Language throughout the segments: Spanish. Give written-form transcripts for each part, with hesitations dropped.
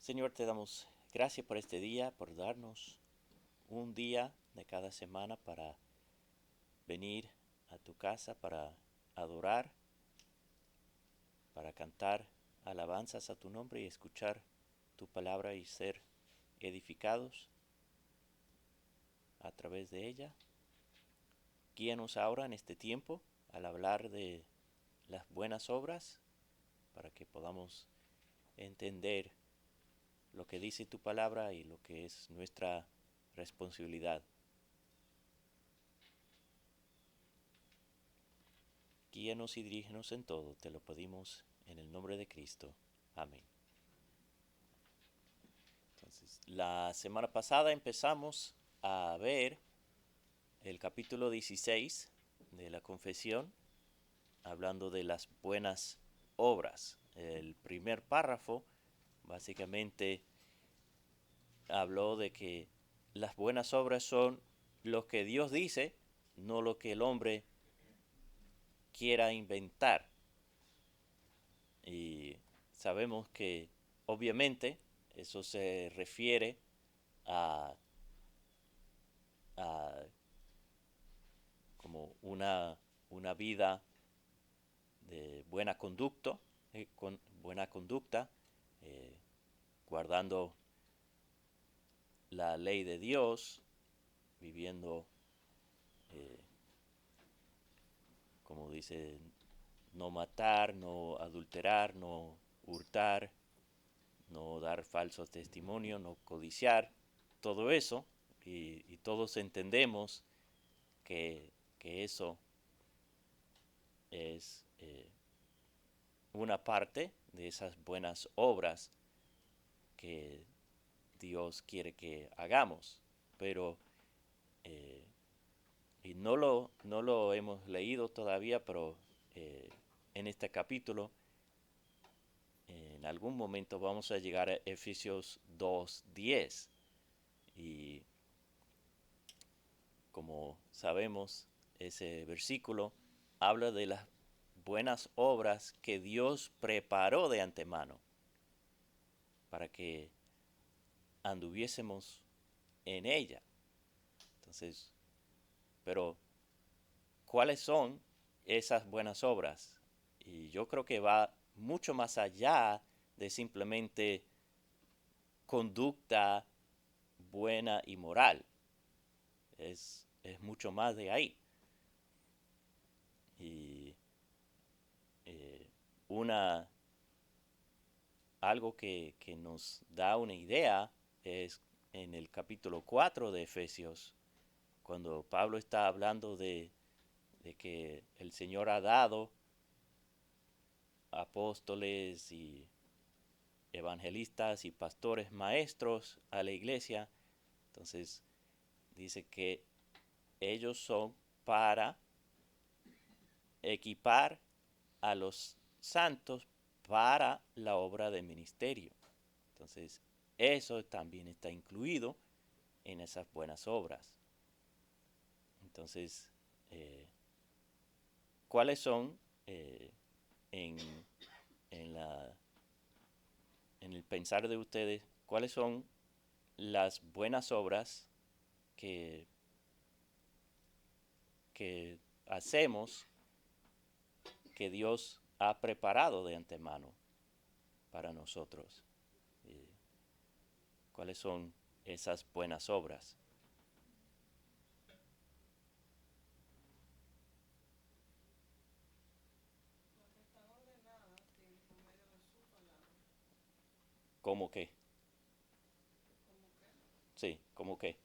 Señor, te damos gracias por este día, por darnos un día de cada semana para venir a tu casa, para adorar, para cantar alabanzas a tu nombre y escuchar tu palabra y ser edificados a través de ella. Guíanos ahora en este tiempo al hablar de las buenas obras para que podamos entender lo que dice tu palabra y lo que es nuestra responsabilidad. Guíanos y dirígenos en todo, te lo pedimos en el nombre de Cristo. Amén. Entonces, la semana pasada empezamos a ver el capítulo 16 de la confesión, hablando de las buenas obras. El primer párrafo básicamente habló de que las buenas obras son lo que Dios dice, no lo que el hombre quiera inventar. Y sabemos que obviamente eso se refiere a, a como una vida de buena conducta, eh, guardando la ley de Dios, viviendo, eh, como dice, no matar, no adulterar, no hurtar, no dar falso testimonio, no codiciar, todo eso, y todos entendemos que eso es una parte de esas buenas obras que Dios quiere que hagamos, pero eh, y no lo hemos leído todavía, pero en este capítulo en algún momento vamos a llegar a Efesios 2:10 y como sabemos ese versículo habla de las buenas obras que Dios preparó de antemano para que anduviésemos en ella. Entonces, pero ¿cuáles son esas buenas obras? Y yo creo que va mucho más allá de simplemente conducta buena y moral. Es mucho más de ahí. Y eh, una, algo que nos da una idea es en el capítulo 4 de Efesios, cuando Pablo está hablando de que el Señor ha dado apóstoles y evangelistas y pastores maestros a la iglesia. Entonces dice que ellos son para equipar a los santos para la obra de ministerio. Entonces eso también está incluido en esas buenas obras. Entonces, eh, ¿cuáles son en, en, la, en el pensar de ustedes, cuáles son las buenas obras que, que hacemos que Dios ha preparado de antemano para nosotros? ¿Cuáles son esas buenas obras? ¿Cómo qué? Sí, ¿cómo qué?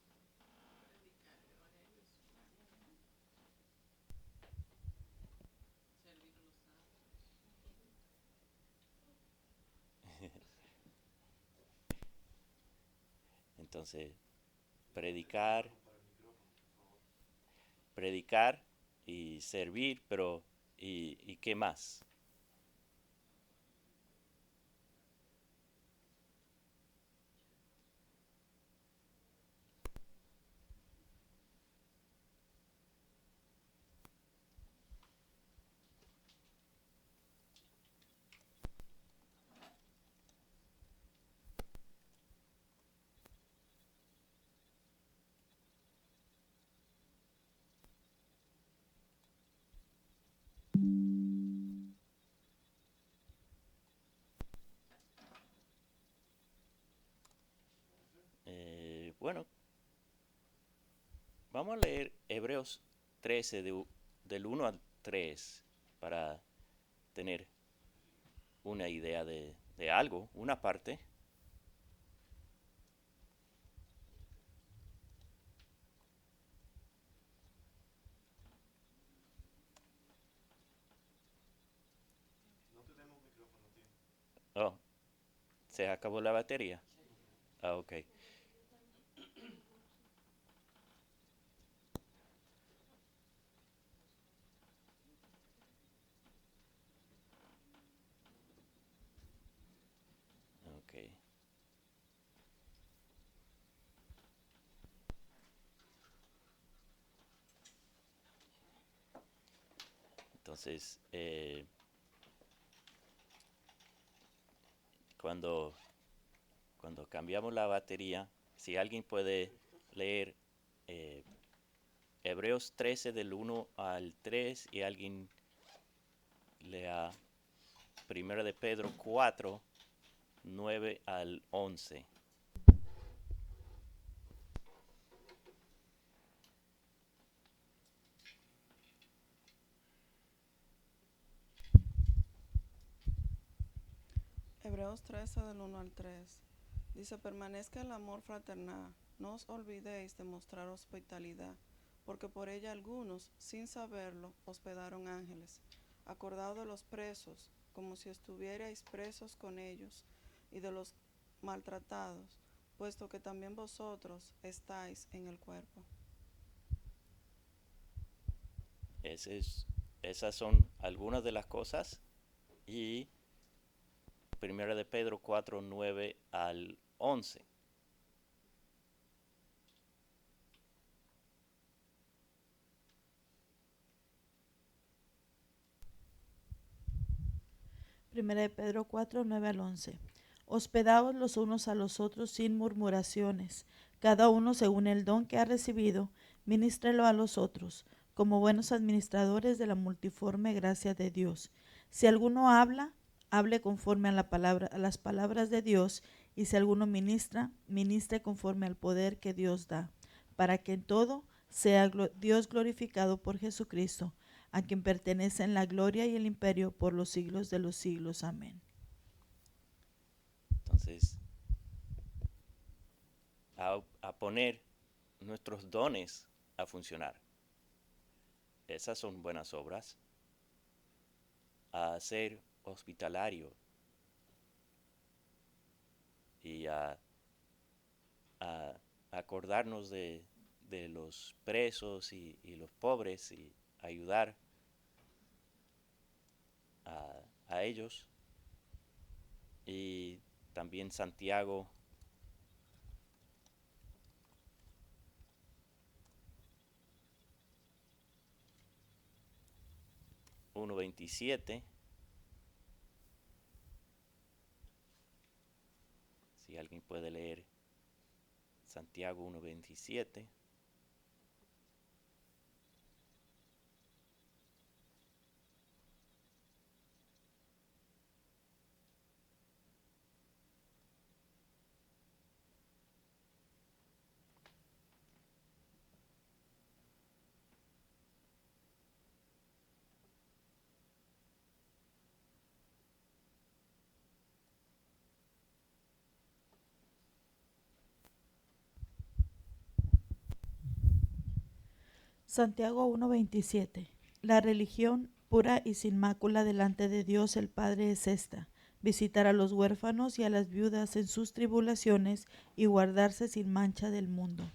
Entonces, predicar, predicar y servir, pero ¿y qué más? Vamos a leer Hebreos 13 del 1 al 3 para tener una idea de algo, una parte. Oh, se acabó la batería. Ah, ok. Ok. Entonces, cuando, cuando cambiamos la batería, si alguien puede leer eh, Hebreos 13 del 1 al 3 y alguien lea 1 de Pedro 4, 9 al 11. Hebreos 13 del 1 al 3. Dice, permanezca el amor fraternal, no os olvidéis de mostrar hospitalidad, porque por ella algunos, sin saberlo, hospedaron ángeles. Acordaos de los presos, como si estuvierais presos con ellos, y de los maltratados, puesto que también vosotros estáis en el cuerpo. Es, esas son algunas de las cosas. Y 1 de Pedro 4, 9 al 11. Primera de Pedro 4, 9 al 11. Hospedaos los unos a los otros sin murmuraciones, cada uno según el don que ha recibido, ministrelo a los otros, como buenos administradores de la multiforme gracia de Dios. Si alguno habla, hable conforme a las palabras de Dios, y si alguno ministra, ministre conforme al poder que Dios da, para que en todo sea Dios glorificado por Jesucristo, a quien pertenecen la gloria y el imperio por los siglos de los siglos. Amén. Entonces, a poner nuestros dones a funcionar. Esas son buenas obras. A ser hospitalario y a acordarnos de los presos y los pobres y ayudar a ellos. Y también Santiago 1:27. Si alguien puede leer Santiago 1:27. Santiago 1:27. La religión pura y sin mácula delante de Dios el Padre es esta: visitar a los huérfanos y a las viudas en sus tribulaciones y guardarse sin mancha del mundo.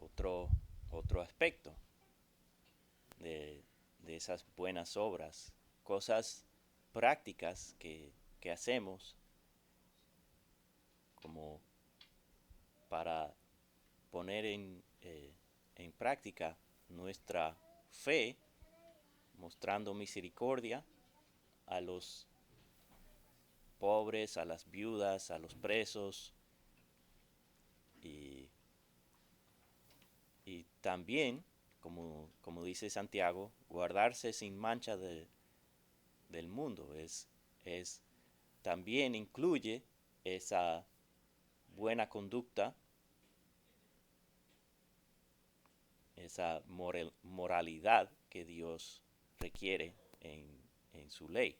Otro, otro aspecto de, de esas buenas obras, cosas prácticas que hacemos como para poner en práctica nuestra fe, mostrando misericordia a los pobres, a las viudas, a los presos y, y también, como dice Santiago, guardarse sin mancha del mundo. Es, también incluye esa buena conducta esa moralidad que Dios requiere en su ley.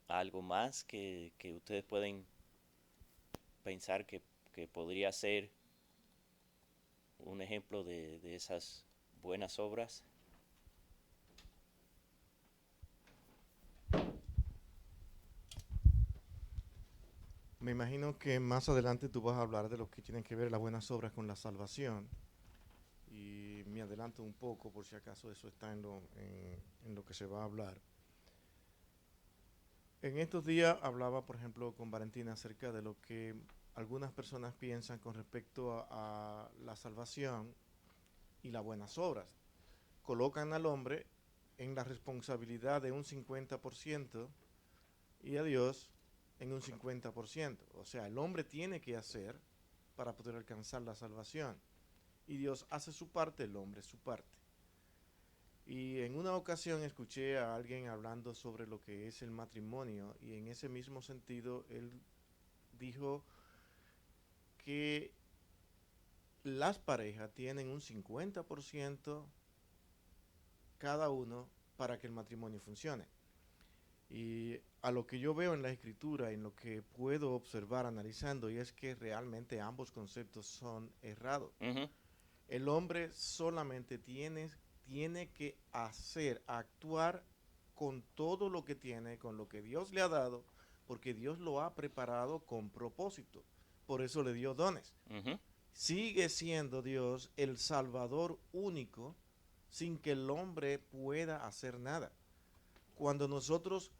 Algo más que ustedes pueden pensar que podría ser un ejemplo de esas buenas obras. Me imagino que más adelante tú vas a hablar de lo que tienen que ver las buenas obras con la salvación. Y me adelanto un poco por si acaso eso está en lo que se va a hablar. En estos días hablaba, por ejemplo, con Valentina acerca de lo que algunas personas piensan con respecto a la salvación y las buenas obras. Colocan al hombre en la responsabilidad de un 50% y a Dios en un 50%. O sea, el hombre tiene que hacer para poder alcanzar la salvación. Y Dios hace su parte, el hombre su parte. Y en una ocasión escuché a alguien hablando sobre lo que es el matrimonio y en ese mismo sentido él dijo que las parejas tienen un 50% cada uno para que el matrimonio funcione. Y a lo que yo veo en la escritura, en lo que puedo observar analizando, y es que realmente ambos conceptos son errados. Ujú, El hombre solamente tiene que actuar con todo lo que tiene, con lo que Dios le ha dado, porque Dios lo ha preparado con propósito. Por eso le dio dones. ujú, Sigue siendo Dios el Salvador único sin que el hombre pueda hacer nada. Cuando nosotros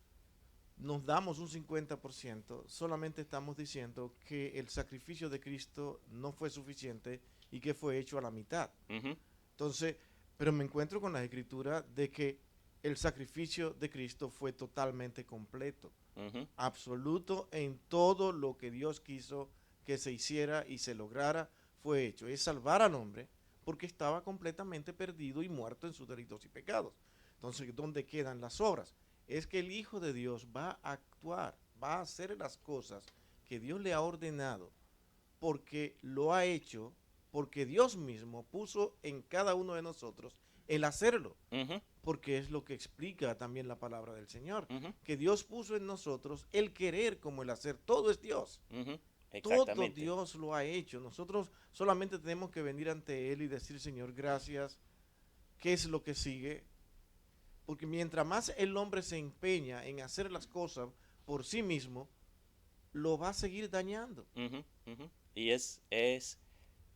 nos damos un 50%, solamente estamos diciendo que el sacrificio de Cristo no fue suficiente y que fue hecho a la mitad. ujú, Entonces, pero me encuentro con la escritura de que el sacrificio de Cristo fue totalmente completo, ujú, absoluto en todo lo que Dios quiso que se hiciera y se lograra, fue hecho. Es salvar al hombre porque estaba completamente perdido y muerto en sus delitos y pecados. Entonces, ¿dónde quedan las obras? Es que el Hijo de Dios va a actuar, va a hacer las cosas que Dios le ha ordenado porque lo ha hecho, porque Dios mismo puso en cada uno de nosotros el hacerlo, ujú, porque es lo que explica también la palabra del Señor, ujú, que Dios puso en nosotros el querer como el hacer, todo es Dios. ujú. Todo Exactamente. Dios lo ha hecho. Nosotros solamente tenemos que venir ante Él y decir, Señor, gracias. ¿Qué es lo que sigue? Porque mientras más el hombre se empeña en hacer las cosas por sí mismo, lo va a seguir dañando. Ujú, ujú. Y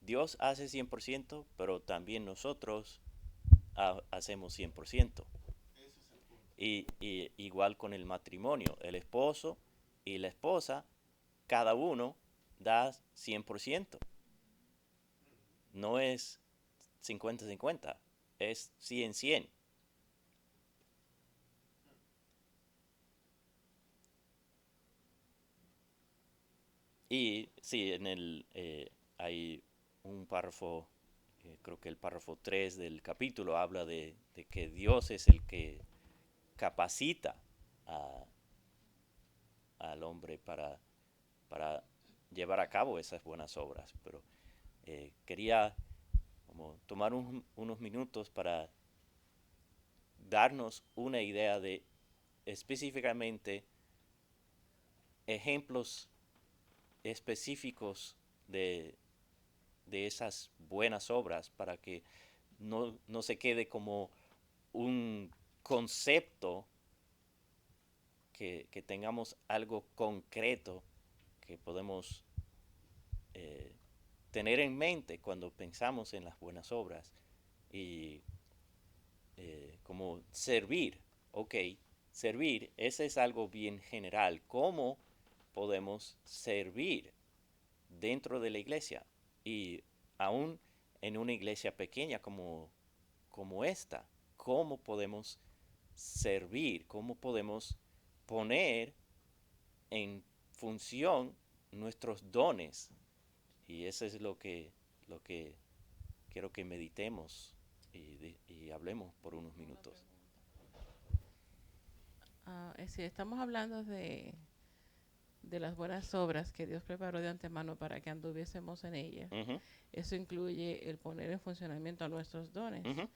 Dios hace 100%, pero también nosotros hacemos 100%. Y igual con el matrimonio, el esposo y la esposa, cada uno da 100%. No es 50-50, es 100-100. Y sí, hay un párrafo, creo que el párrafo 3 del capítulo habla de que Dios es el que capacita a- al hombre para llevar a cabo esas buenas obras. Pero quería como tomar unos minutos para darnos una idea de específicamente ejemplos específicos de esas buenas obras para que no se quede como un concepto, que tengamos algo concreto que podemos eh, tener en mente cuando pensamos en las buenas obras. Y como servir, ok, servir, ese es algo bien general. ¿Cómo podemos servir dentro de la iglesia? Y aún en una iglesia pequeña como esta, ¿cómo podemos servir? ¿Cómo podemos poner en función nuestros dones? Y eso es lo que quiero que meditemos y hablemos por unos minutos. Si estamos hablando de las buenas obras que Dios preparó de antemano para que anduviésemos en ella. Ujú, Eso incluye el poner en funcionamiento nuestros dones. ujú.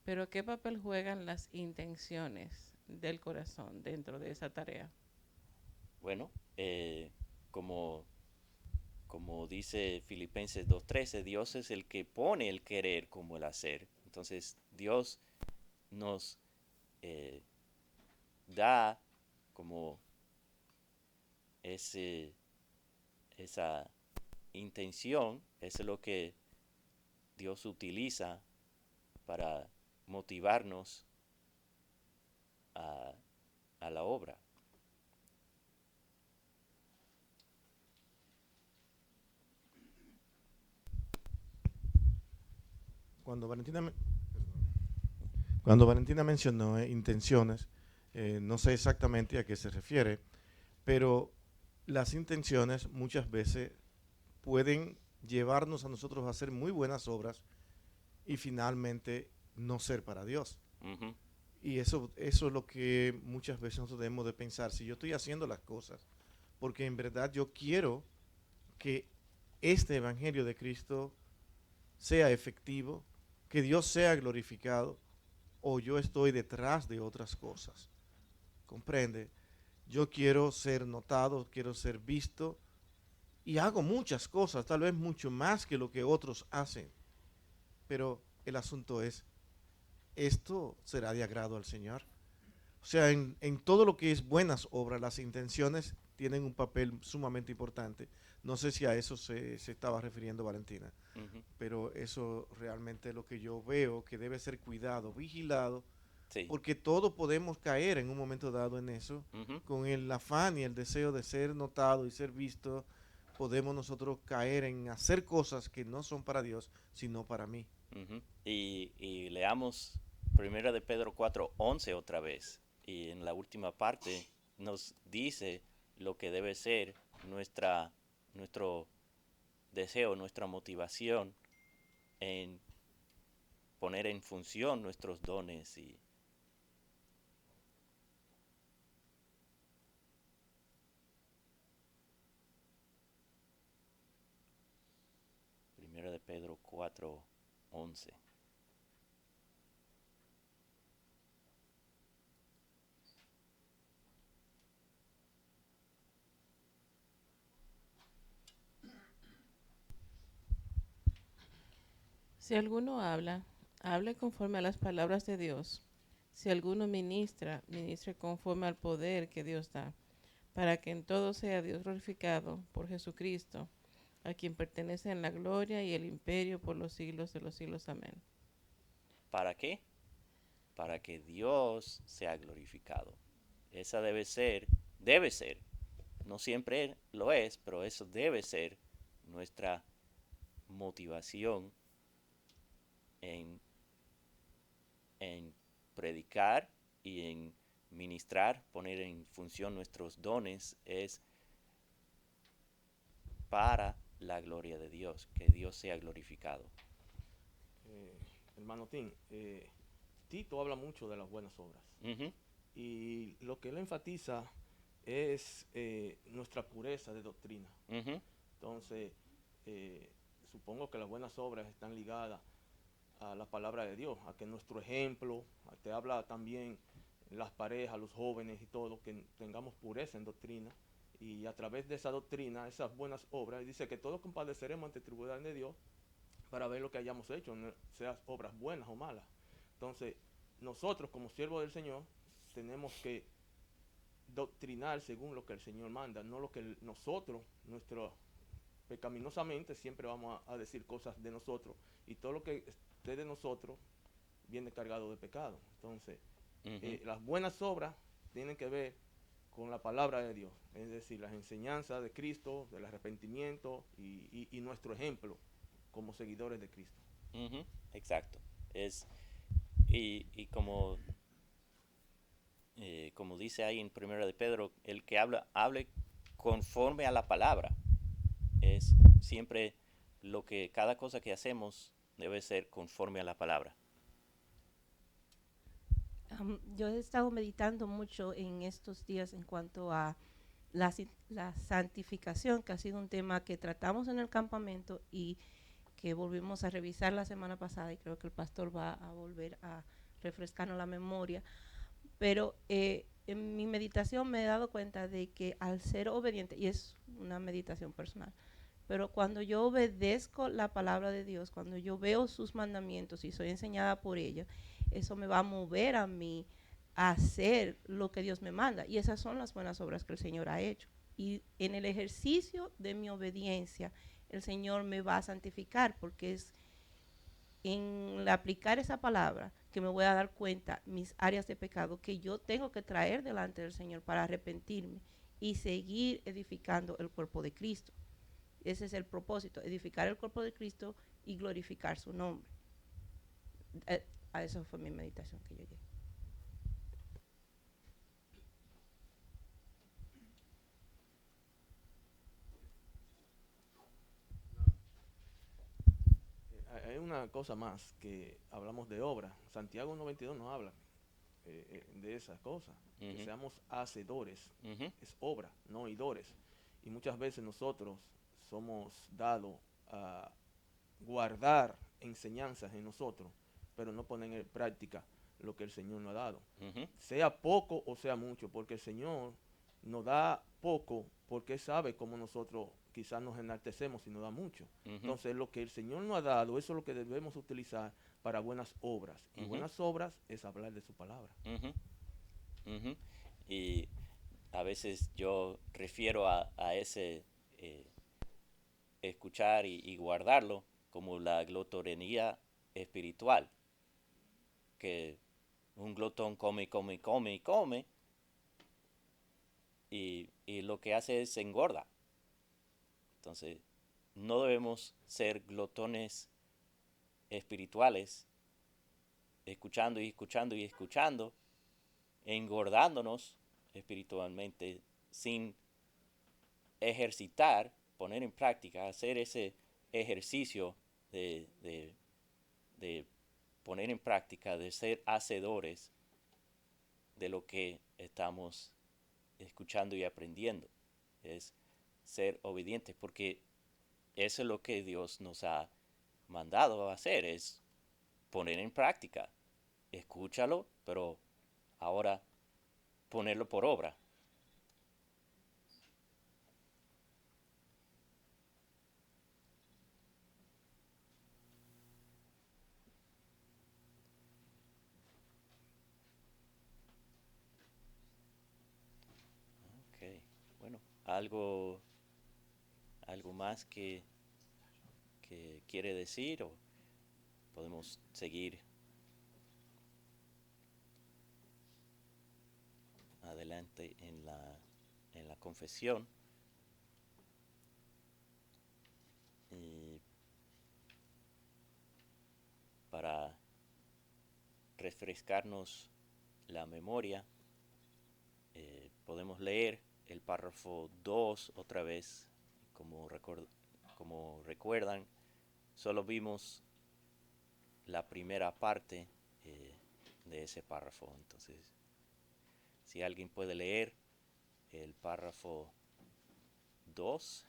Pero ¿qué papel juegan las intenciones del corazón dentro de esa tarea? Bueno, como, como dice Filipenses 2:13, Dios es el que pone el querer como el hacer. Entonces, Dios nos eh, da como ese, esa intención, eso es lo que Dios utiliza para motivarnos a, a la obra. Cuando cuando Valentina mencionó intenciones, no sé exactamente a qué se refiere, pero las intenciones muchas veces pueden llevarnos a nosotros a hacer muy buenas obras y finalmente no ser para Dios. Ujú, Y eso es lo que muchas veces nosotros debemos de pensar. Si yo estoy haciendo las cosas porque en verdad yo quiero que este Evangelio de Cristo sea efectivo, que Dios sea glorificado, o yo estoy detrás de otras cosas. ¿Comprende? Yo quiero ser notado, quiero ser visto y hago muchas cosas, tal vez mucho más que lo que otros hacen. Pero el asunto es, ¿esto será de agrado al Señor? O sea, en todo lo que es buenas obras, las intenciones tienen un papel sumamente importante. No sé si a eso se estaba refiriendo Valentina, ujú. pero eso realmente es lo que yo veo que debe ser cuidado, vigilado, Sí. porque todos podemos caer en un momento dado en eso, Ujú, con el afán y el deseo de ser notado y ser visto, podemos nosotros caer en hacer cosas que no son para Dios, sino para mí. ujú. Y leamos Primera de Pedro 4:11 otra vez. Y en la última parte nos dice lo que debe ser nuestro deseo, nuestra motivación en poner en función nuestros dones. Y Primera de Pedro 4:11. Si alguno habla, hable conforme a las palabras de Dios. Si alguno ministra, ministre conforme al poder que Dios da, para que en todo sea Dios glorificado por Jesucristo, a quien pertenecen la gloria y el imperio por los siglos de los siglos. Amén. ¿Para qué? Para que Dios sea glorificado. Esa debe ser, no siempre lo es, pero eso debe ser nuestra motivación en, en predicar y en ministrar, poner en función nuestros dones, es para la gloria de Dios, que Dios sea glorificado. eh, Hermano Tim, Tito habla mucho de las buenas obras Ujú, y lo que él enfatiza es nuestra pureza de doctrina. ujú, Entonces, eh, supongo que las buenas obras están ligadas a la palabra de Dios, a que nuestro ejemplo, te habla también las parejas, los jóvenes y todo, que tengamos pureza en doctrina y a través de esa doctrina, esas buenas obras, dice que todos compadeceremos ante el tribunal de Dios para ver lo que hayamos hecho, sean obras buenas o malas. Entonces, nosotros como siervos del Señor tenemos que doctrinar según lo que el Señor manda, no lo que nosotros, nuestro pecaminosamente, siempre vamos a decir cosas de nosotros y todo lo que esté de nosotros viene cargado de pecado. Entonces, ujú, las buenas obras tienen que ver con la palabra de Dios, es decir, las enseñanzas de Cristo, del arrepentimiento y nuestro ejemplo como seguidores de Cristo. ujú. Exacto. Es, y como dice ahí en Primera de Pedro, el que hable conforme a la palabra. Es siempre cada cosa que hacemos debe ser conforme a la palabra. Yo he estado meditando mucho en estos días en cuanto a la santificación, que ha sido un tema que tratamos en el campamento y que volvimos a revisar la semana pasada, y creo que el pastor va a volver a refrescarnos la memoria. Pero en mi meditación me he dado cuenta de que al ser obediente, y es una meditación personal, pero cuando yo obedezco la palabra de Dios, cuando yo veo sus mandamientos y soy enseñada por ella, eso me va a mover a mí a hacer lo que Dios me manda. Y esas son las buenas obras que el Señor ha hecho. Y en el ejercicio de mi obediencia, el Señor me va a santificar, porque es en aplicar esa palabra que me voy a dar cuenta mis áreas de pecado que yo tengo que traer delante del Señor para arrepentirme y seguir edificando el cuerpo de Cristo. Ese es el propósito, edificar el cuerpo de Cristo y glorificar su nombre. A eso fue mi meditación que yo llegué. Hay una cosa más que hablamos de obra. Santiago 1:22 nos habla de esas cosas. Que Ujú, seamos hacedores. ujú, Es obra, no oidores. Y muchas veces nosotros somos dados a guardar enseñanzas en nosotros, pero no poner en práctica lo que el Señor nos ha dado. ujú, Sea poco o sea mucho, porque el Señor nos da poco porque sabe cómo nosotros quizás nos enaltecemos y nos da mucho. ujú, Entonces lo que el Señor nos ha dado, eso es lo que debemos utilizar para buenas obras. Y ujú, buenas obras es hablar de su palabra. ujú, ujú. Y a veces yo refiero a ese eh, escuchar y guardarlo como la glotonería espiritual, que un glotón come, come, come y come, y lo que hace es engorda. Entonces, no debemos ser glotones espirituales, escuchando y escuchando y escuchando, engordándonos espiritualmente sin ejercitar, poner en práctica, hacer ese ejercicio de poner en práctica, de ser hacedores de lo que estamos escuchando y aprendiendo. Es ser obedientes, porque eso es lo que Dios nos ha mandado a hacer, es poner en práctica. Escúchalo, pero ahora ponerlo por obra. Ok, bueno, algo más que quiere decir, o podemos seguir adelante en la confesión. Y para refrescarnos la memoria, podemos leer el párrafo 2 otra vez. Como recuerdan, solo vimos la primera parte de ese párrafo. Entonces, si alguien puede leer el párrafo 2.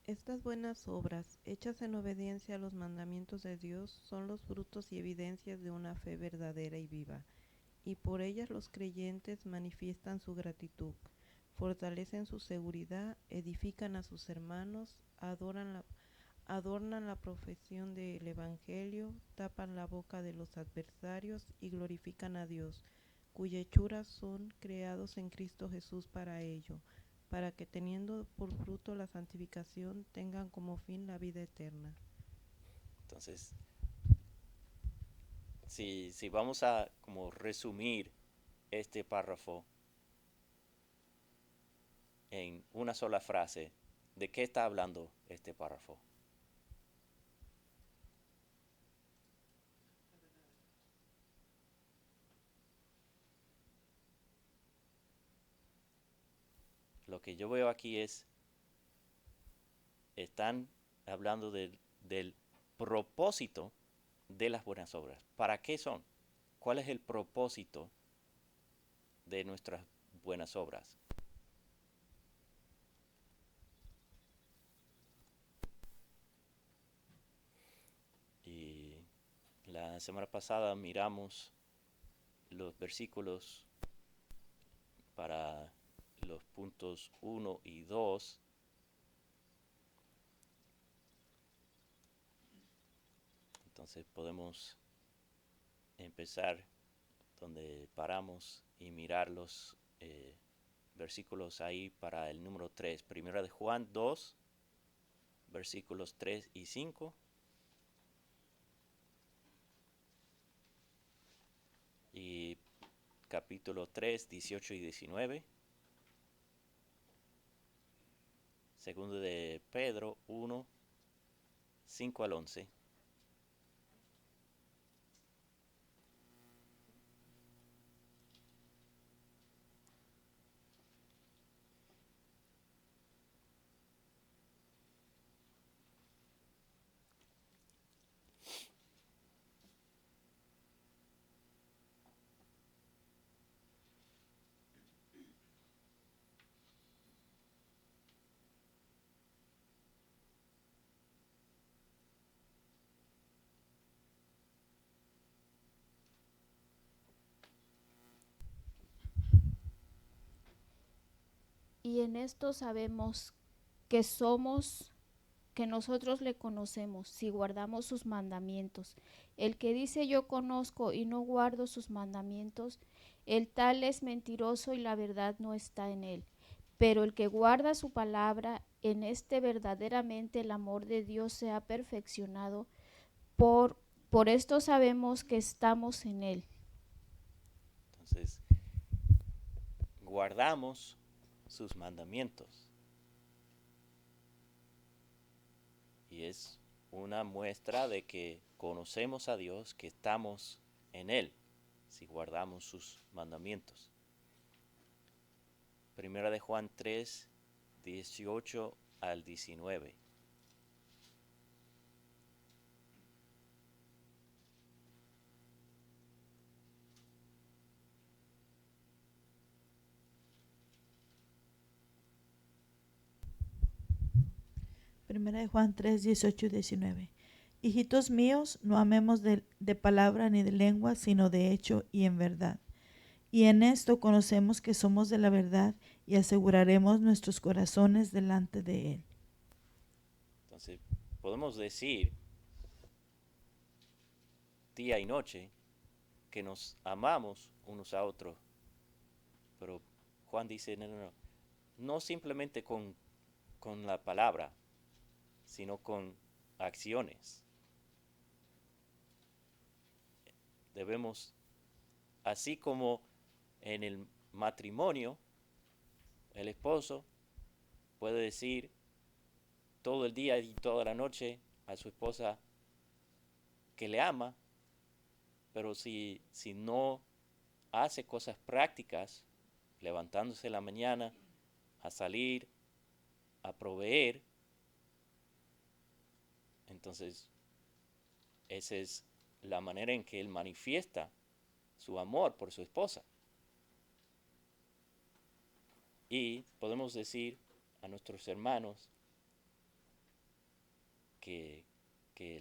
Estas buenas obras, hechas en obediencia a los mandamientos de Dios, son los frutos y evidencias de una fe verdadera y viva, y por ellas los creyentes manifiestan su gratitud, fortalecen su seguridad, edifican a sus hermanos, adornan la profesión del Evangelio, tapan la boca de los adversarios y glorifican a Dios, cuyas hechuras son creados en Cristo Jesús para ello, para que teniendo por fruto la santificación tengan como fin la vida eterna. Entonces, si vamos a como resumir este párrafo en una sola frase, ¿de qué está hablando este párrafo? Lo que yo veo aquí es, están hablando del propósito de las buenas obras. ¿Para qué son? ¿Cuál es el propósito de nuestras buenas obras? Y la semana pasada miramos los versículos para los puntos 1 y 2. Entonces podemos empezar donde paramos y mirar los versículos ahí para el número 3. Primera de Juan 2, versículos 3 y 5. Y capítulo 3, 18 y 19. Segundo de Pedro 1, 5 al 11. Y en esto sabemos que nosotros le conocemos, si guardamos sus mandamientos. El que dice yo conozco y no guardo sus mandamientos, el tal es mentiroso y la verdad no está en él. Pero el que guarda su palabra, en este verdaderamente el amor de Dios se ha perfeccionado. Por esto sabemos que estamos en él. Entonces, guardamos sus mandamientos. Y es una muestra de que conocemos a Dios, que estamos en Él, si guardamos sus mandamientos. Primera de Juan 3, 18 al 19. Primera de Juan 3, 18 y 19. Hijitos míos, no amemos de palabra ni de lengua, sino de hecho y en verdad. Y en esto conocemos que somos de la verdad y aseguraremos nuestros corazones delante de Él. Entonces, podemos decir día y noche que nos amamos unos a otros. Pero Juan dice, no simplemente con la palabra, sino con acciones. Debemos, así como en el matrimonio, el esposo puede decir todo el día y toda la noche a su esposa que le ama, pero si no hace cosas prácticas, levantándose en la mañana, a salir, a proveer, entonces esa es la manera en que él manifiesta su amor por su esposa. Y podemos decir a nuestros hermanos que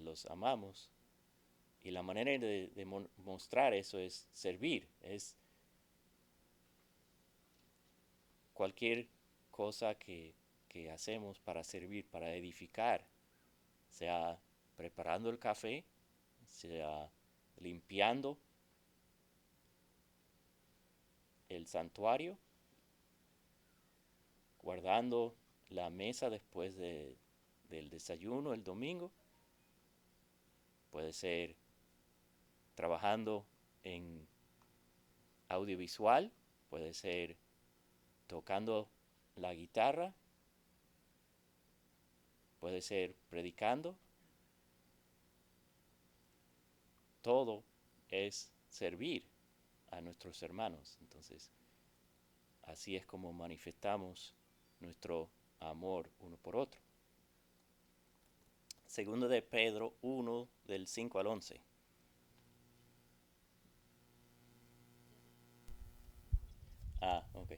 los amamos. Y la manera de mostrar eso es servir, es cualquier cosa que hacemos para servir, para edificar, sea preparando el café, sea limpiando el santuario, guardando la mesa después del desayuno el domingo, puede ser trabajando en audiovisual, puede ser tocando la guitarra, puede ser predicando. Todo es servir a nuestros hermanos. Entonces, así es como manifestamos nuestro amor uno por otro. segundo de Pedro 1, del 5 al 11. Ah, ok.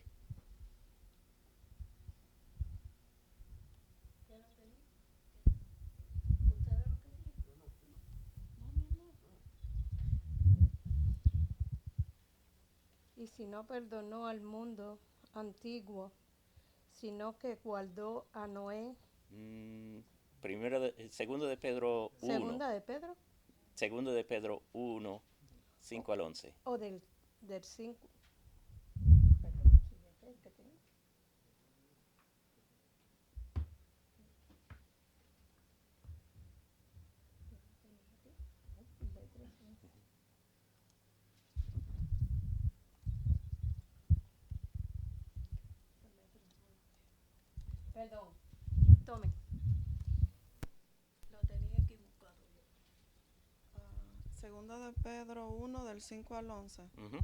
Y si no perdonó al mundo antiguo, sino que guardó a Noé. Segundo de Pedro 1. Segunda de Pedro. Segundo de Pedro 1, 5 al 11. O del 5. Perdón. Tome. Lo tenía equivocado. Segunda de Pedro 1, del 5 al 11. Ujú.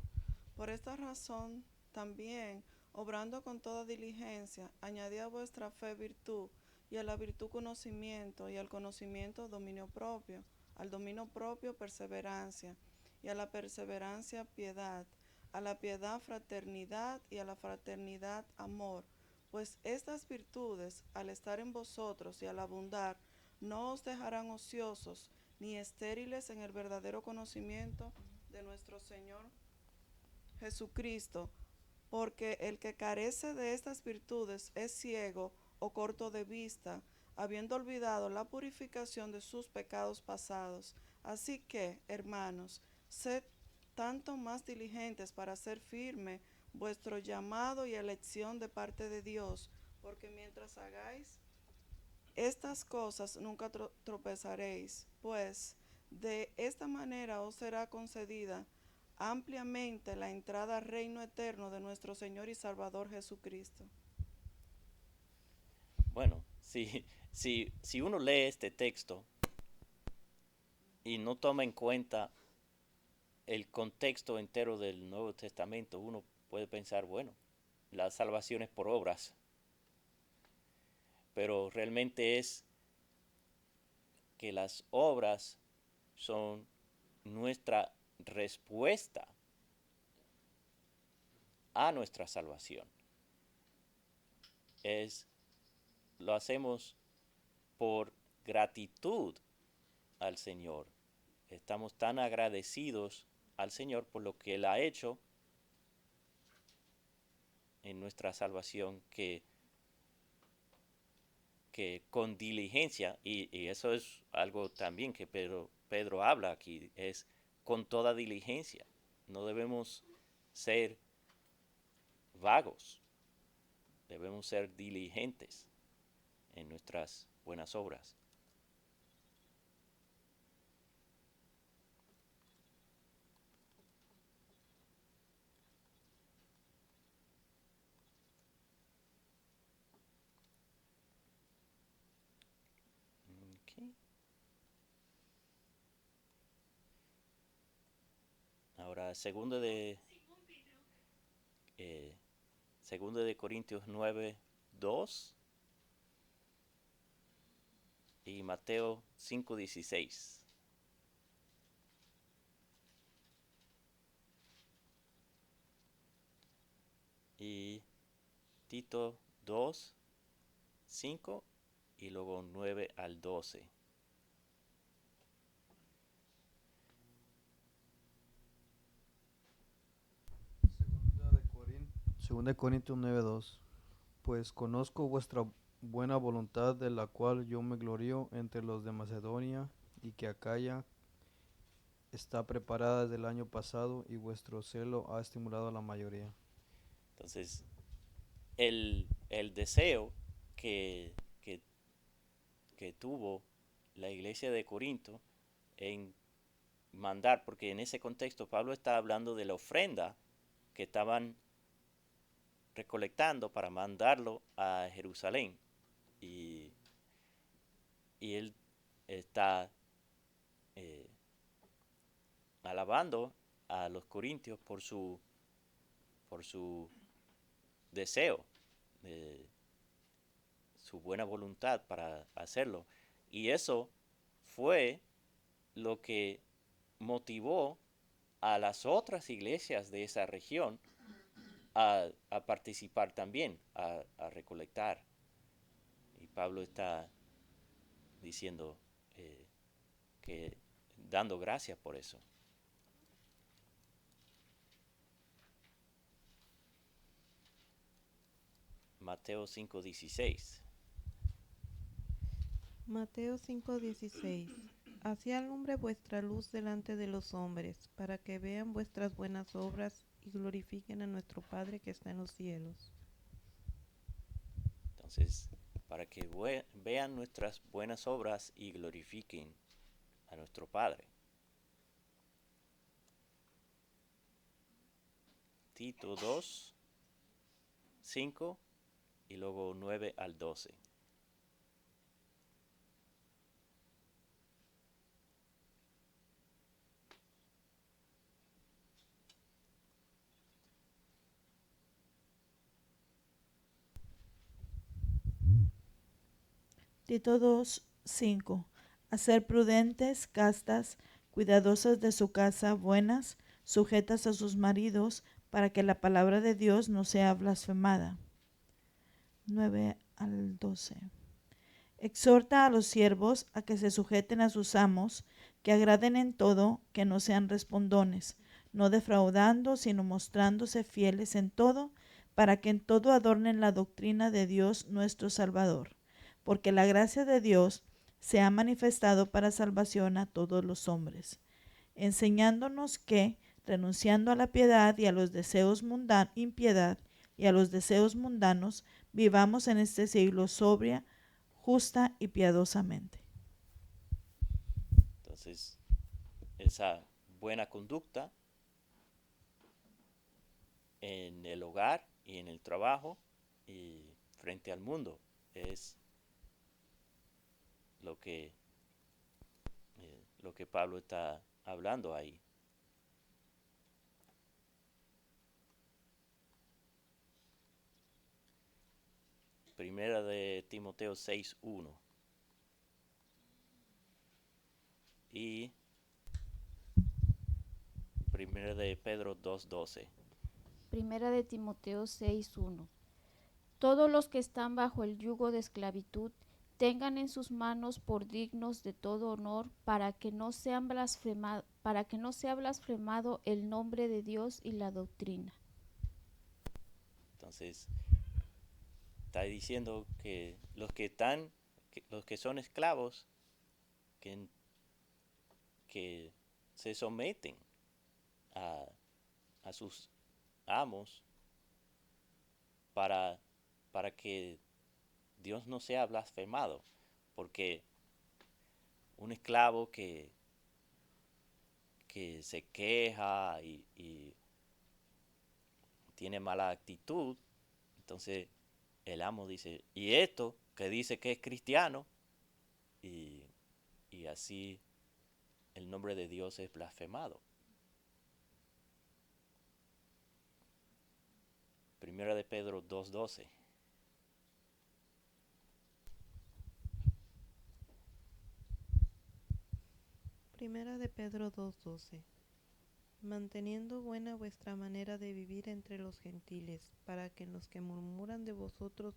Por esta razón, también, obrando con toda diligencia, añadid a vuestra fe virtud, y a la virtud conocimiento, y al conocimiento dominio propio, al dominio propio perseverancia, y a la perseverancia piedad, a la piedad fraternidad, y a la fraternidad amor. Pues estas virtudes, al estar en vosotros y al abundar, no os dejarán ociosos ni estériles en el verdadero conocimiento de nuestro Señor Jesucristo, porque el que carece de estas virtudes es ciego o corto de vista, habiendo olvidado la purificación de sus pecados pasados. Así que, hermanos, sed tanto más diligentes para hacer firme vuestro llamado y elección de parte de Dios, porque mientras hagáis estas cosas nunca tropezaréis, pues de esta manera os será concedida ampliamente la entrada al reino eterno de nuestro Señor y Salvador Jesucristo. Bueno, si uno lee este texto y no toma en cuenta el contexto entero del Nuevo Testamento, uno puede pensar, bueno, la salvación es por obras, pero realmente es que las obras son nuestra respuesta a nuestra salvación. Lo hacemos por gratitud al Señor. Estamos tan agradecidos al Señor por lo que Él ha hecho en nuestra salvación que con diligencia, y eso es algo también que Pedro habla aquí, es con toda diligencia. No debemos ser vagos, debemos ser diligentes en nuestras buenas obras. Okay. Ahora, segundo de Corintios 9, 2 y Mateo 5, 16. Y Tito 2, 5 y luego 9 al 12. Segunda de Corintios 9:2. Pues conozco vuestra buena voluntad, de la cual yo me glorío entre los de Macedonia, y que Acaya está preparada desde el año pasado, y vuestro celo ha estimulado a la mayoría. Entonces, el deseo que tuvo la iglesia de Corinto en mandar, porque en ese contexto Pablo está hablando de la ofrenda que estaban recolectando para mandarlo a Jerusalén, y él está alabando a los corintios por su deseo, su buena voluntad para hacerlo, y eso fue lo que motivó a las otras iglesias de esa región a participar también, a recolectar. Y Pablo está diciendo que dando gracias por eso. Mateo 5:16. Mateo 5:16. Así alumbre vuestra luz delante de los hombres, para que vean vuestras buenas obras y glorifiquen a nuestro Padre que está en los cielos. Entonces, para que vean nuestras buenas obras y glorifiquen a nuestro Padre. Tito 2:5 y luego 9 al 12. Tito 2:5. A ser prudentes, castas, cuidadosas de su casa, buenas, sujetas a sus maridos, para que la palabra de Dios no sea blasfemada. 9 al 12. Exhorta a los siervos a que se sujeten a sus amos, que agraden en todo, que no sean respondones, no defraudando, sino mostrándose fieles en todo, para que en todo adornen la doctrina de Dios nuestro Salvador. Porque la gracia de Dios se ha manifestado para salvación a todos los hombres, enseñándonos que, renunciando a la piedad y a los deseos impiedad y a los deseos mundanos, vivamos en este siglo sobria, justa y piadosamente. Entonces, esa buena conducta en el hogar y en el trabajo y frente al mundo es lo que Pablo está hablando ahí. Primera de Timoteo 6:1 y Primera de Pedro 2:12. Primera de Timoteo 6:1. Todos los que están bajo el yugo de esclavitud tengan en sus manos por dignos de todo honor, para que no sea blasfemado el nombre de Dios y la doctrina. Entonces, está diciendo que los que son esclavos, que se someten a sus amos para que Dios no sea blasfemado, porque un esclavo que se queja y tiene mala actitud, entonces el amo dice, y esto que dice que es cristiano, y así el nombre de Dios es blasfemado. Primera de Pedro 2:12. Primera de Pedro 2:12. Manteniendo buena vuestra manera de vivir entre los gentiles, para que los que murmuran de vosotros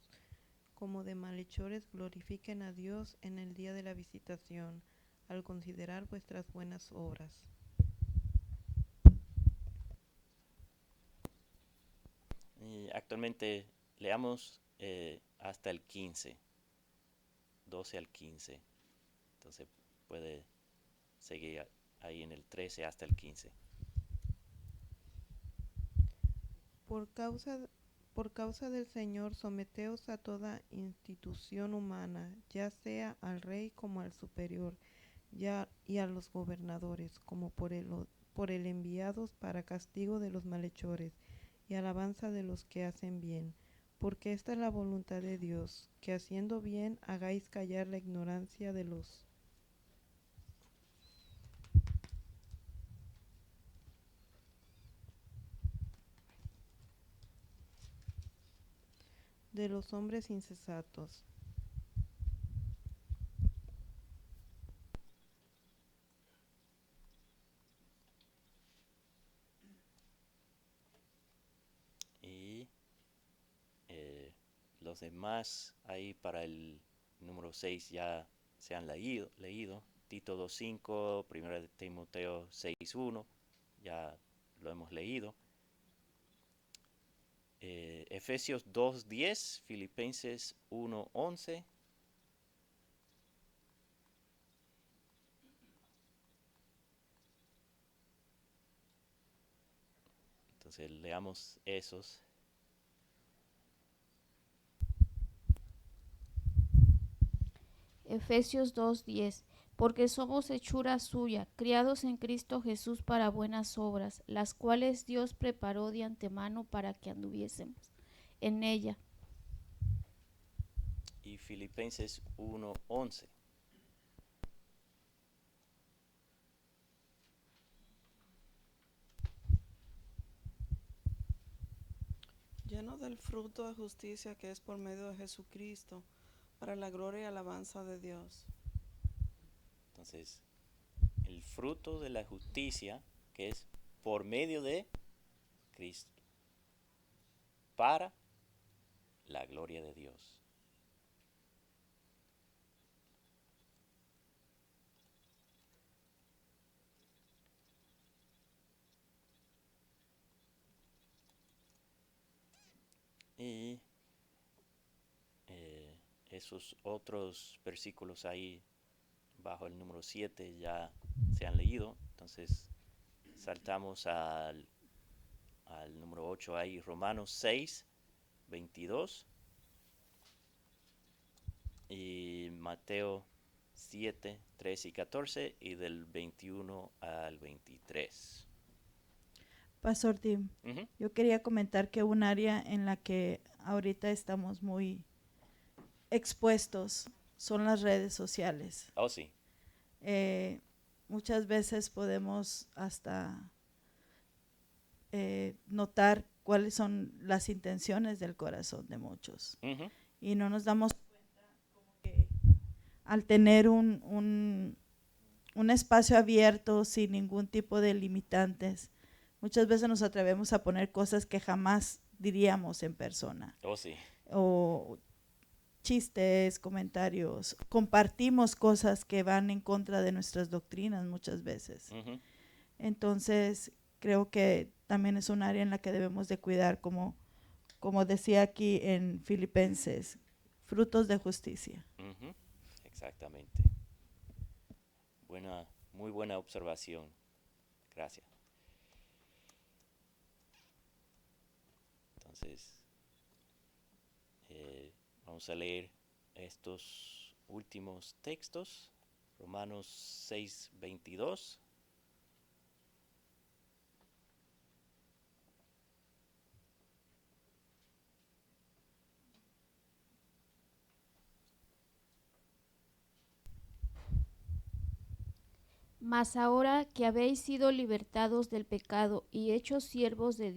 como de malhechores glorifiquen a Dios en el día de la visitación, al considerar vuestras buenas obras. Y actualmente leamos hasta el 15, 12 al 15. Entonces puede seguir ahí en el 13 hasta el 15. Por causa del Señor, someteos a toda institución humana, ya sea al rey como al superior, y a los gobernadores, como por el enviados para castigo de los malhechores y alabanza de los que hacen bien. Porque esta es la voluntad de Dios, que haciendo bien hagáis callar la ignorancia de los hombres insensatos. Los demás ahí para el número 6 ya se han leído. Tito 2.5, 1 de Timoteo 6.1, ya lo hemos leído. Efesios 2.10, Filipenses 1.11. Entonces leamos esos. Efesios 2:10. Porque somos hechura suya, criados en Cristo Jesús para buenas obras, las cuales Dios preparó de antemano para que anduviésemos en ella. Y Filipenses 1:11. Lleno del fruto de justicia que es por medio de Jesucristo, para la gloria y alabanza de Dios. Entonces, el fruto de la justicia que es por medio de Cristo, para la gloria de Dios. Y esos otros versículos ahí bajo el número 7 ya se han leído. Entonces saltamos al número 8 ahí, Romanos 6:22 y Mateo 7:13 y 14 y del 21 al 23. Pastor Tim, yo quería comentar que un área en la que ahorita estamos muy expuestos son las redes sociales. Oh, sí. Muchas veces podemos hasta notar cuáles son las intenciones del corazón de muchos. Y no nos damos cuenta como que al tener un espacio abierto sin ningún tipo de limitantes, muchas veces nos atrevemos a poner cosas que jamás diríamos en persona. Oh, sí. O chistes, comentarios, compartimos cosas que van en contra de nuestras doctrinas muchas veces. Entonces, creo que también es un área en la que debemos de cuidar, como decía aquí en Filipenses, frutos de justicia. Exactamente. Muy buena observación. Gracias. Entonces, vamos a leer estos últimos textos. Romanos 6:22. Mas ahora que habéis sido libertados del pecado y hechos siervos de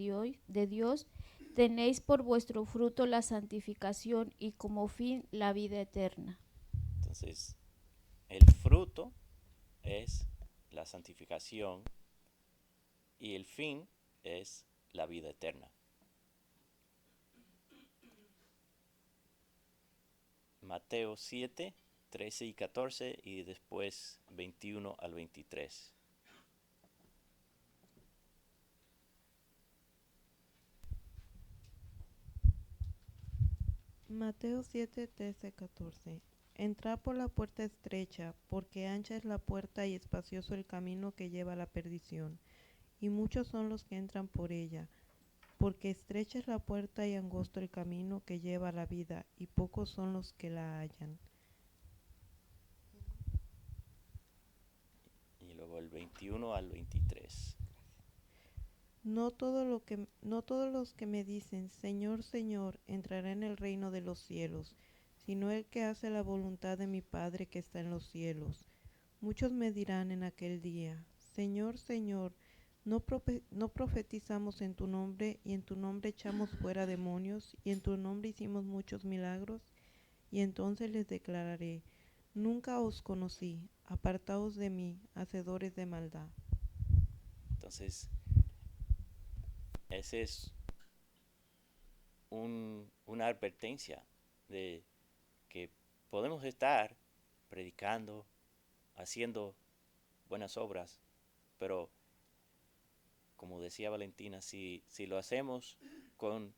Dios, tenéis por vuestro fruto la santificación y como fin la vida eterna. Entonces, el fruto es la santificación y el fin es la vida eterna. Mateo 7:13 y 14 y después 21 al 23. Mateo 7:13-14. Entrad por la puerta estrecha, porque ancha es la puerta y espacioso el camino que lleva a la perdición, y muchos son los que entran por ella. Porque estrecha es la puerta y angosto el camino que lleva a la vida, y pocos son los que la hallan. Y luego el 21 al 23. No todos los que me dicen, Señor, Señor, entrará en el reino de los cielos, sino el que hace la voluntad de mi Padre que está en los cielos. Muchos me dirán en aquel día, Señor, Señor, ¿no profetizamos en tu nombre, y en tu nombre echamos fuera demonios, y en tu nombre hicimos muchos milagros? Y entonces les declararé, nunca os conocí, apartaos de mí, hacedores de maldad. Entonces, esa es una advertencia de que podemos estar predicando, haciendo buenas obras, pero como decía Valentina, si lo hacemos con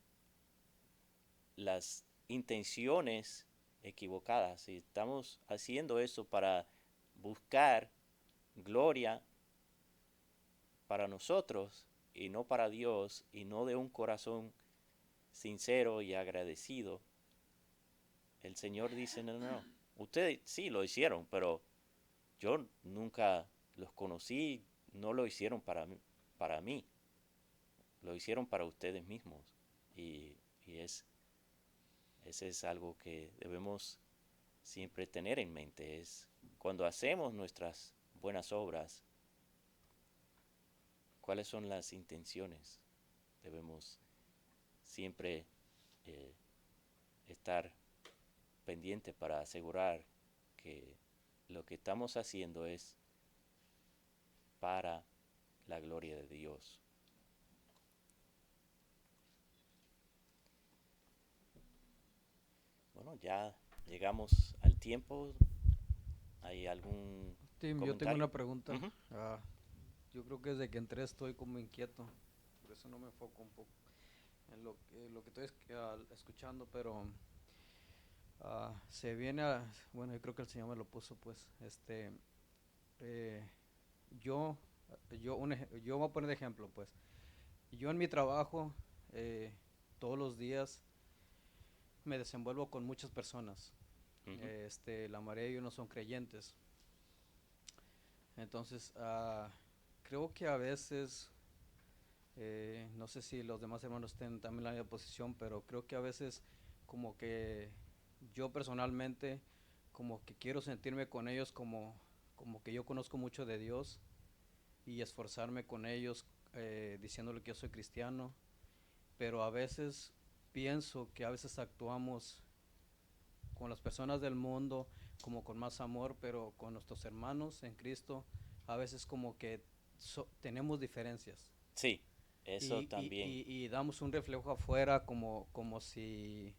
las intenciones equivocadas, si estamos haciendo eso para buscar gloria para nosotros y no para Dios, y no de un corazón sincero y agradecido, el Señor dice, no, ustedes sí lo hicieron, pero yo nunca los conocí, no lo hicieron para mí, lo hicieron para ustedes mismos. Y ese es algo que debemos siempre tener en mente, es cuando hacemos nuestras buenas obras, ¿cuáles son las intenciones? Debemos siempre estar pendiente para asegurar que lo que estamos haciendo es para la gloria de Dios. Bueno, ya llegamos al tiempo. ¿Hay algún Tim, yo tengo comentario? una pregunta. Ujú. Yo creo que desde que entré estoy como inquieto, por eso no me enfoco un poco en lo que estoy escuchando, pero se viene bueno, yo creo que el Señor me lo puso, pues, yo voy a poner de ejemplo, pues, yo en mi trabajo, todos los días me desenvuelvo con muchas personas. Ujú. La mayoría de ellos no son creyentes. Entonces, creo que a veces, no sé si los demás hermanos estén también en la misma posición, pero creo que a veces como que yo personalmente como que quiero sentirme con ellos como que yo conozco mucho de Dios y esforzarme con ellos, diciéndole que yo soy cristiano, pero a veces pienso que a veces actuamos con las personas del mundo como con más amor, pero con nuestros hermanos en Cristo a veces como que tenemos diferencias. Sí, eso también. Y damos un reflejo afuera como si,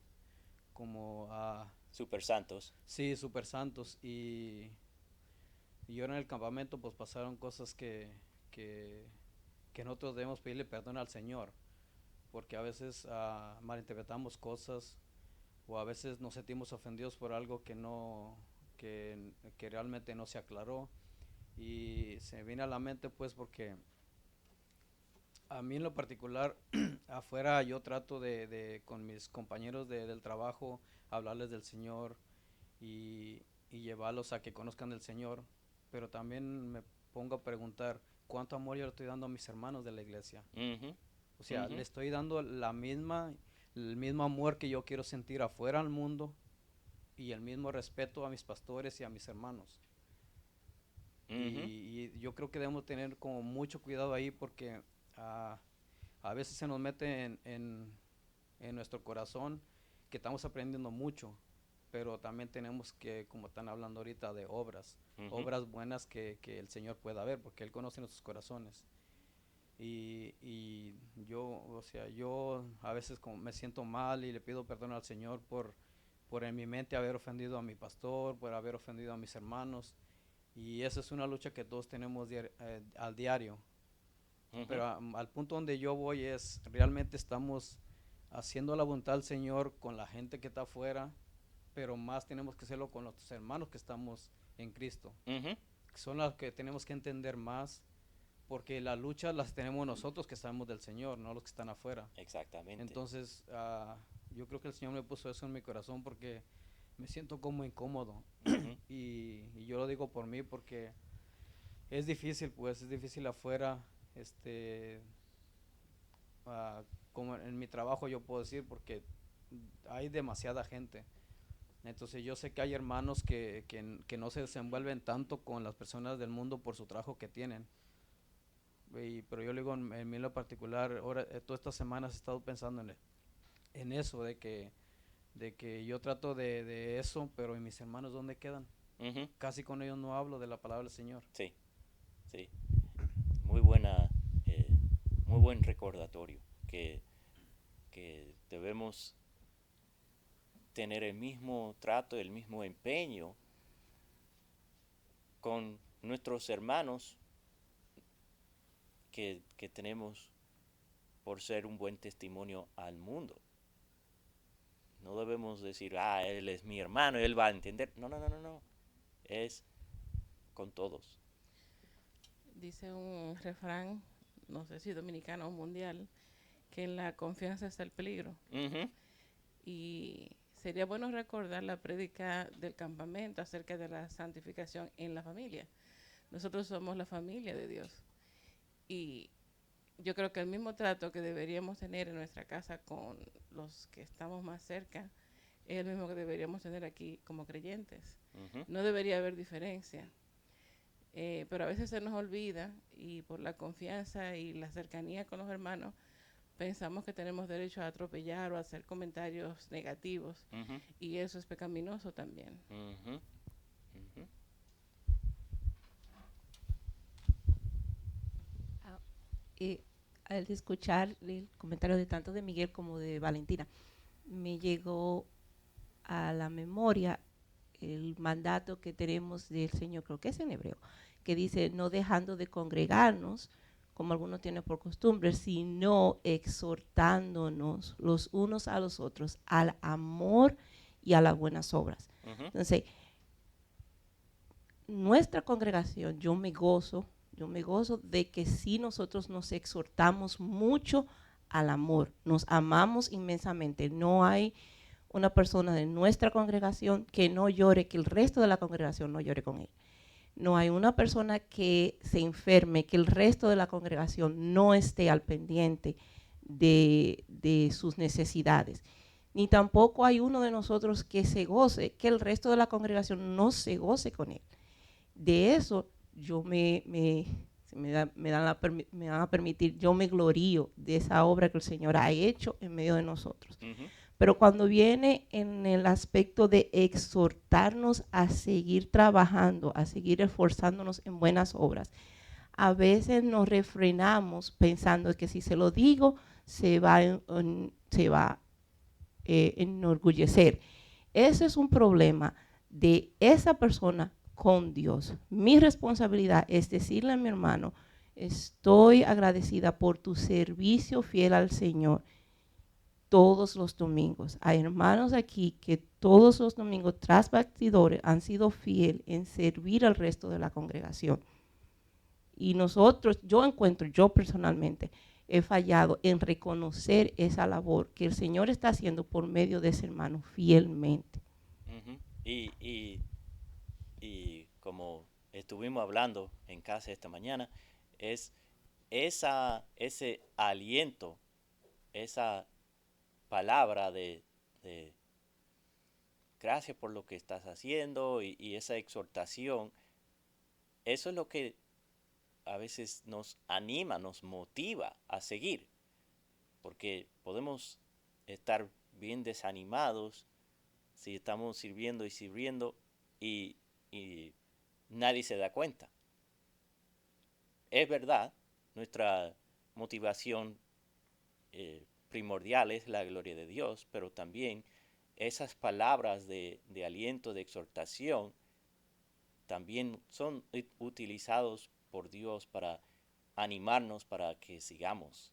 Super santos. sí, super santos. Y ahora en el campamento pues pasaron cosas que nosotros debemos pedirle perdón al Señor, porque a veces malinterpretamos cosas, o a veces nos sentimos ofendidos por algo que realmente no se aclaró. Y se viene a la mente pues porque a mí en lo particular afuera yo trato de con mis compañeros del trabajo hablarles del Señor y llevarlos a que conozcan del Señor, pero también me pongo a preguntar cuánto amor yo le estoy dando a mis hermanos de la iglesia. Ujú. O sea, Ujú. le estoy dando el mismo amor que yo quiero sentir afuera al mundo, y el mismo respeto a mis pastores y a mis hermanos. Ujú. Y yo creo que debemos tener como mucho cuidado ahí, porque a veces se nos mete en nuestro corazón que estamos aprendiendo mucho, pero también tenemos que, como están hablando ahorita, de obras, Ujú. obras buenas que el Señor pueda ver, porque Él conoce nuestros corazones. Y yo, o sea, yo a veces como me siento mal y le pido perdón al Señor por en mi mente haber ofendido a mi pastor, por haber ofendido a mis hermanos. Y esa es una lucha que todos tenemos al diario. Ujú. Pero al punto donde yo voy es, realmente estamos haciendo la voluntad del Señor con la gente que está afuera, pero más tenemos que hacerlo con nuestros hermanos que estamos en Cristo. Ujú. Son las que tenemos que entender más, porque las luchas las tenemos nosotros que sabemos del Señor, no los que están afuera. Exactamente. Entonces, yo creo que el Señor me puso eso en mi corazón porque me siento como incómodo. Ujú. Y yo lo digo por mí porque es difícil, pues, es difícil afuera, como en mi trabajo yo puedo decir, porque hay demasiada gente. Entonces yo sé que hay hermanos que no se desenvuelven tanto con las personas del mundo por su trabajo que tienen. Pero yo le digo, en mí en lo particular, ahora, todas estas semanas he estado pensando en eso, de que yo trato de eso, pero ¿y mis hermanos dónde quedan? Ujú. Casi con ellos no hablo de la palabra del Señor. Sí, sí. Muy buena, muy buen recordatorio que debemos tener el mismo trato, el mismo empeño con nuestros hermanos que tenemos por ser un buen testimonio al mundo. No debemos decir, él es mi hermano, él va a entender. No. Es con todos. Dice un refrán, no sé si dominicano o mundial, que en la confianza está el peligro. Ujú. Y sería bueno recordar la prédica del campamento acerca de la santificación en la familia. Nosotros somos la familia de Dios. Y yo creo que el mismo trato que deberíamos tener en nuestra casa con los que estamos más cerca es el mismo que deberíamos tener aquí como creyentes. Ujú. No debería haber diferencia. Pero a veces se nos olvida y por la confianza y la cercanía con los hermanos pensamos que tenemos derecho a atropellar o a hacer comentarios negativos, Ujú. y eso es pecaminoso también. Ujú. Ujú. Al escuchar el comentario de tanto de Miguel como de Valentina, me llegó a la memoria el mandato que tenemos del Señor, creo que es en hebreo, que dice, no dejando de congregarnos, como algunos tienen por costumbre, sino exhortándonos los unos a los otros al amor y a las buenas obras. Ujú. Entonces, nuestra congregación, yo me gozo de que sí nosotros nos exhortamos mucho al amor, nos amamos inmensamente. No hay una persona de nuestra congregación que no llore, que el resto de la congregación no llore con él. No hay una persona que se enferme, que el resto de la congregación no esté al pendiente de sus necesidades. Ni tampoco hay uno de nosotros que se goce, que el resto de la congregación no se goce con él. De eso yo me van a permitir, yo me glorío de esa obra que el Señor ha hecho en medio de nosotros. Ujú. Pero cuando viene en el aspecto de exhortarnos a seguir trabajando, a seguir esforzándonos en buenas obras, a veces nos refrenamos pensando que si se lo digo, se va a enorgullecer. Ese es un problema de esa persona con Dios. Mi responsabilidad es decirle a mi hermano, estoy agradecida por tu servicio fiel al Señor todos los domingos. Hay hermanos aquí que todos los domingos tras bastidores han sido fieles en servir al resto de la congregación. Y nosotros, yo personalmente, he fallado en reconocer esa labor que el Señor está haciendo por medio de ese hermano fielmente. Ujú. Y como estuvimos hablando en casa esta mañana, es ese aliento, esa palabra de gracias por lo que estás haciendo y esa exhortación, eso es lo que a veces nos anima, nos motiva a seguir, porque podemos estar bien desanimados si estamos sirviendo y nadie se da cuenta. Es verdad, nuestra motivación primordial es la gloria de Dios, pero también esas palabras de aliento, de exhortación, también son utilizados por Dios para animarnos para que sigamos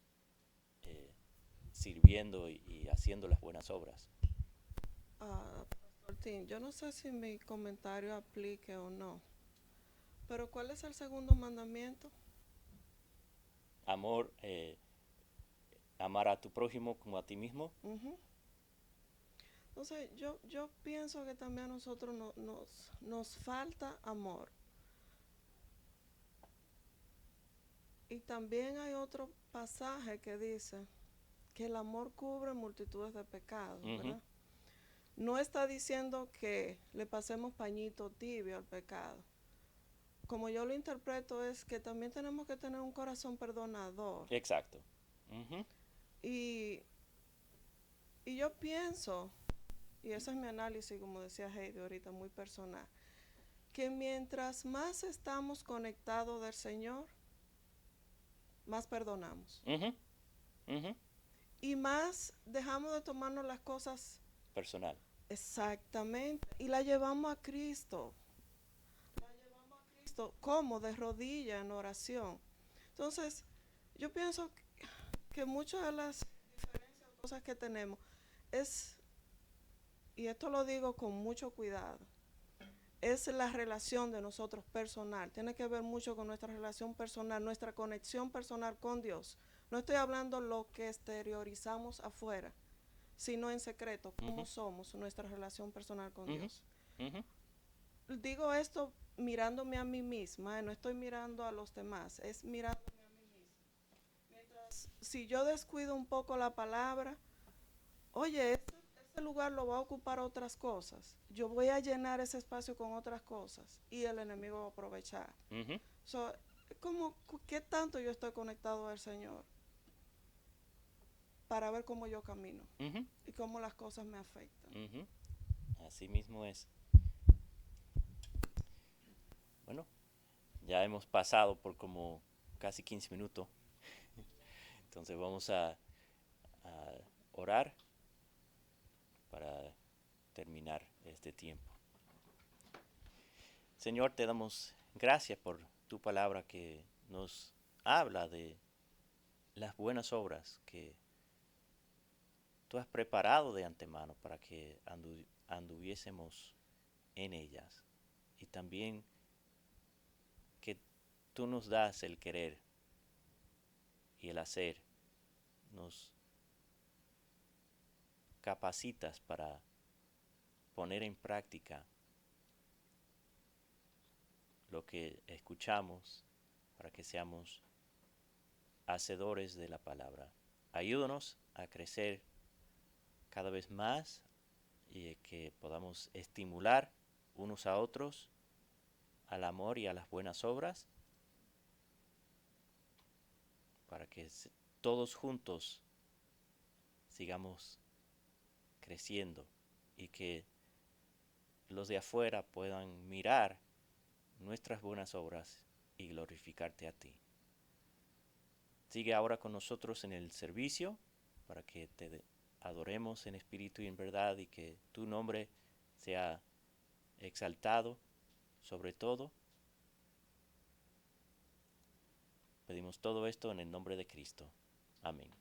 sirviendo y haciendo las buenas obras. Pastor Tim, yo no sé si mi comentario aplique o no, pero ¿cuál es el segundo mandamiento? Amar a tu prójimo como a ti mismo. Uh-huh. Entonces, yo pienso que también a nosotros nos falta amor. Y también hay otro pasaje que dice que el amor cubre multitudes de pecados, Uh-huh. ¿verdad? No está diciendo que le pasemos pañito tibio al pecado. Como yo lo interpreto es que también tenemos que tener un corazón perdonador. Exacto. Uh-huh. Y yo pienso, y ese es mi análisis, como decía Heidi ahorita, muy personal, que mientras más estamos conectados del Señor, más perdonamos. Uh-huh. Uh-huh. Y más dejamos de tomarnos las cosas Personal. Exactamente. Y la llevamos a Cristo. La llevamos a Cristo. ¿Cómo? De rodillas en oración. Entonces, yo pienso que muchas de las diferencias, cosas que tenemos, es, y esto lo digo con mucho cuidado, es la relación de nosotros personal. Tiene que ver mucho con nuestra relación personal, nuestra conexión personal con Dios. No estoy hablando lo que exteriorizamos afuera, sino en secreto, cómo somos, nuestra relación personal con Dios. Digo esto mirándome a mí misma, no estoy mirando a los demás, es mirándome a mí misma. Mientras, si yo descuido un poco la palabra, oye, este lugar lo va a ocupar otras cosas. Yo voy a llenar ese espacio con otras cosas y el enemigo va a aprovechar. So, ¿qué tanto yo estoy conectado al Señor? Para ver cómo yo camino y cómo las cosas me afectan. Así mismo es. Bueno, ya hemos pasado por como casi 15 minutos. Entonces vamos a orar para terminar este tiempo. Señor, te damos gracias por tu palabra que nos habla de las buenas obras que tú has preparado de antemano para que anduviésemos en ellas. Y también que tú nos das el querer y el hacer. Nos capacitas para poner en práctica lo que escuchamos para que seamos hacedores de la palabra. Ayúdanos a crecer cada vez más y que podamos estimular unos a otros al amor y a las buenas obras para que todos juntos sigamos creciendo y que los de afuera puedan mirar nuestras buenas obras y glorificarte a ti. Sigue ahora con nosotros en el servicio para que te adoremos en espíritu y en verdad y que tu nombre sea exaltado sobre todo. Pedimos todo esto en el nombre de Cristo. Amén.